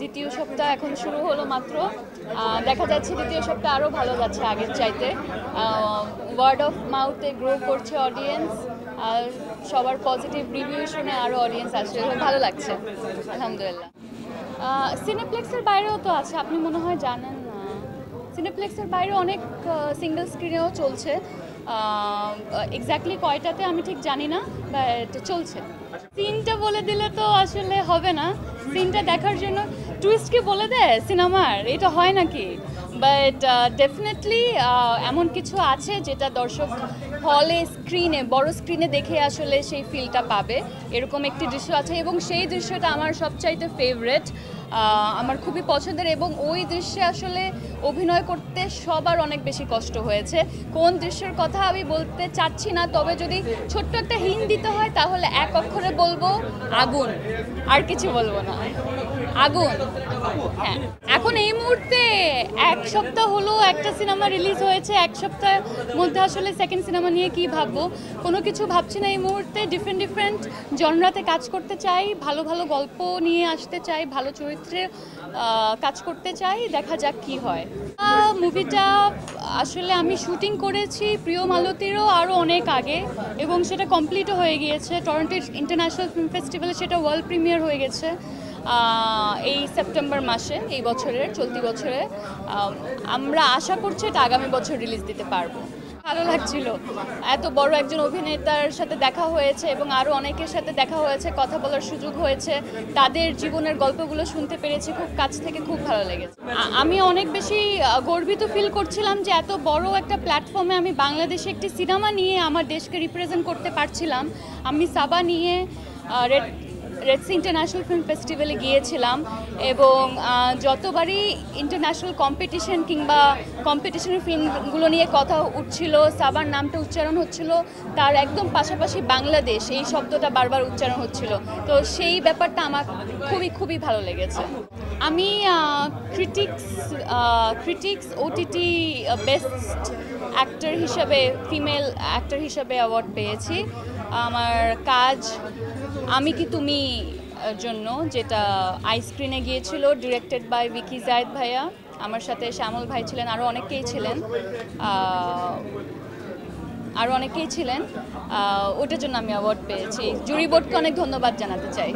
দ্বিতীয় সপ্তাহ এখন শুরু হলো মাত্র। দেখা যাচ্ছে দ্বিতীয় সপ্তাহ আরও ভালো যাচ্ছে আগের চাইতে। ওয়ার্ড অফ মাউথে গ্রো করছে অডিয়েন্স, আর সবার পজিটিভ রিভিউ শুনে আরও অডিয়েন্স আসছে, ভালো লাগছে আলহামদুলিল্লাহ। সিনেপ্লেক্সের বাইরেও তো আছে, আপনি মনে হয় জানেন না। সিনেপ্লেক্সের বাইরে অনেক সিঙ্গেল স্ক্রিনেও চলছে, এক্স্যাক্টলি কয়টাতে আমি ঠিক জানি না, বাট চলছে। সিনটা বলে দিলে তো আসলে হবে না, সিনটা দেখার জন্য টুইস্ট কি বলে দেয় সিনেমার, এটা হয় নাকি? বাট ডেফিনেটলি এমন কিছু আছে যেটা দর্শক হলে স্ক্রিনে বড় স্ক্রিনে দেখে আসলে সেই ফিলটা পাবে, এরকম একটি দৃশ্য আছে এবং সেই দৃশ্যটা আমার সবচাইতে ফেভারেট, আমার খুবই পছন্দের। এবং ওই দৃশ্যে আসলে অভিনয় করতে সবার অনেক বেশি কষ্ট হয়েছে। কোন দৃশ্যের কথা আমি বলতে চাচ্ছি না, তবে যদি ছোট্ট একটা হিন্ট দিতে হয় তাহলে এক অক্ষরে বলবো আগুন, আর কিছু বলবো না, আগুন। হ্যাঁ, এখন এই মুহূর্তে এক সপ্তাহ হলো একটা সিনেমা রিলিজ হয়েছে, এক সপ্তাহের মধ্যে আসলে সেকেন্ড সিনেমা নিয়ে কি ভাববো, কোনো কিছু ভাবছি না এই মুহূর্তে। ডিফারেন্ট জনরাতে কাজ করতে চাই, ভালো ভালো গল্প নিয়ে আসতে চাই, ভালো চরিত্রে কাজ করতে চাই, দেখা যাক কি হয়। মুভিটা আসলে আমি শুটিং করেছি প্রিয় মালতীরও আরও অনেক আগে, এবং সেটা কমপ্লিটও হয়ে গিয়েছে। টরন্টো ইন্টারন্যাশনাল ফিল্ম ফেস্টিভ্যালে সেটা ওয়ার্ল্ড প্রিমিয়ার হয়ে গেছে এই সেপ্টেম্বর মাসে, এই বছরের চলতি বছরে। আমরা আশা করছি এটা আগামী বছর রিলিজ দিতে পারবো। ভালো লাগছিল, এত বড় একজন অভিনেতার সাথে দেখা হয়েছে এবং আরও অনেকের সাথে দেখা হয়েছে, কথা বলার সুযোগ হয়েছে, তাদের জীবনের গল্পগুলো শুনতে পেরেছি খুব কাছ থেকে, খুব ভালো লেগেছে। আমি অনেক বেশি গর্বিত ফিল করছিলাম যে এত বড় একটা প্ল্যাটফর্মে আমি বাংলাদেশে একটি সিনেমা নিয়ে আমার দেশকে রিপ্রেজেন্ট করতে পারছিলাম। আমি সাবা নিয়ে রেডসি ইন্টারন্যাশনাল ফিল্ম ফেস্টিভ্যালে গিয়েছিলাম, এবং যতবারই ইন্টারন্যাশনাল কম্পিটিশন কিংবা কম্পিটিশনের ফিল্মগুলো নিয়ে কথা উঠছিল, সাবার নামটা উচ্চারণ হচ্ছিল, তার একদম পাশাপাশি বাংলাদেশ এই শব্দটা বারবার উচ্চারণ হচ্ছিল। তো সেই ব্যাপারটা আমার খুবই খুবই ভালো লেগেছে। আমি ক্রিটিক্স ওটিটি বেস্ট অ্যাক্টর হিসাবে, ফিমেল অ্যাক্টর হিসাবে অ্যাওয়ার্ড পেয়েছি। আমার কাজ আমি কি তুমি জন্য, যেটা আইস্ক্রিনে গিয়েছিল, ডিরেক্টেড বাই ভিকি জায়েদ ভাইয়া, আমার সাথে শ্যামল ভাই ছিলেন, আরও অনেকেই ছিলেন। ওটার জন্য আমি অ্যাওয়ার্ড পেয়েছি। জুরি বোর্ডকে অনেক ধন্যবাদ জানাতে চাই।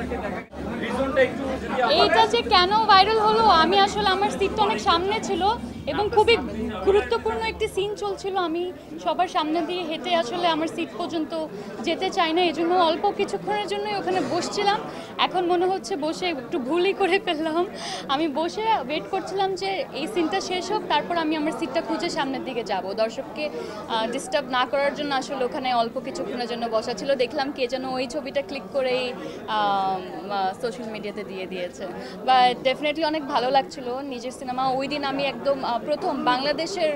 এইটা যে কেন ভাইরাল হলো, আমি আসলে আমার সিটটা অনেক সামনে ছিল এবং খুবই গুরুত্বপূর্ণ একটি সিন চলছিল, আমি সবার সামনে দিয়ে হেঁটে আসলে আমার সিট পর্যন্ত যেতে চাই না, এজন্য অল্প কিছুক্ষণের জন্যই ওখানে বসছিলাম। এখন মনে হচ্ছে বসে একটু ভুলই করে ফেললাম। আমি বসে ওয়েট করছিলাম যে এই সিনটা শেষ হোক, তারপর আমি আমার সিটটা খুঁজে সামনের দিকে যাব। দর্শককে ডিস্টার্ব না করার জন্য আসলে ওখানে অল্প কিছুক্ষণের জন্য বসা ছিল। দেখলাম কে যেন ওই ছবিটা ক্লিক করেই সোশ্যাল মিডিয়াতে দিয়ে দিয়েছে। বাট ডেফিনেটলি অনেক ভালো লাগছিল নিজের সিনেমা। ওই দিন আমি একদম প্রথম বাংলাদেশের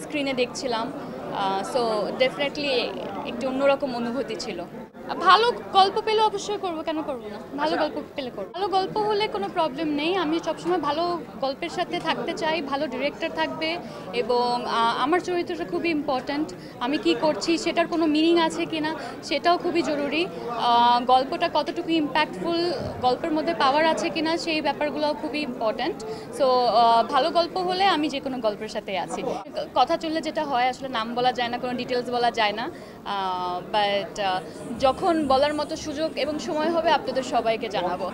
স্ক্রিনে দেখছিলাম, সো ডেফিনেটলি একটু অন্যরকম অনুভূতি ছিল। ভালো গল্প পেলে অবশ্যই করবো, কেন করবো না, ভালো গল্প পেলে করবো। ভালো গল্প হলে কোনো প্রবলেম নেই, আমি সবসময় ভালো গল্পের সাথে থাকতে চাই, ভালো ডিরেক্টর থাকবে, এবং আমার চরিত্রটা খুবই ইম্পর্ট্যান্ট। আমি কি করছি সেটার কোনো মিনিং আছে কি না সেটাও খুবই জরুরি। গল্পটা কতটুকু ইম্প্যাক্টফুল, গল্পের মধ্যে পাওয়ার আছে কি না সেই ব্যাপারগুলোও খুবই ইম্পর্ট্যান্ট। সো ভালো গল্প হলে আমি যে কোনো গল্পের সাথে আছি। কথা চললে যেটা হয়, আসলে নাম বলা যায় না, কোনো ডিটেলস বলা যায় না, বাট যখন বলার মতো সুযোগ এবং সময় হবে আপনাদের সবাইকে জানাবো।